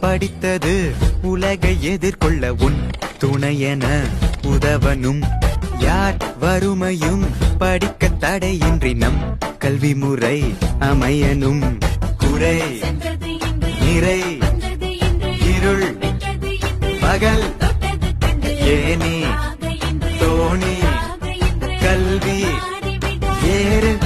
படித்தது உலகை எதிர்கொள்ள உன் துணையென உதவனும். யார் வறுமையும் படிக்க தடையின்றி நம் கல்வி முறை அமையனும். குறை நிறை இருள் பகல் ஏனி தோணி கல்வி ஏறு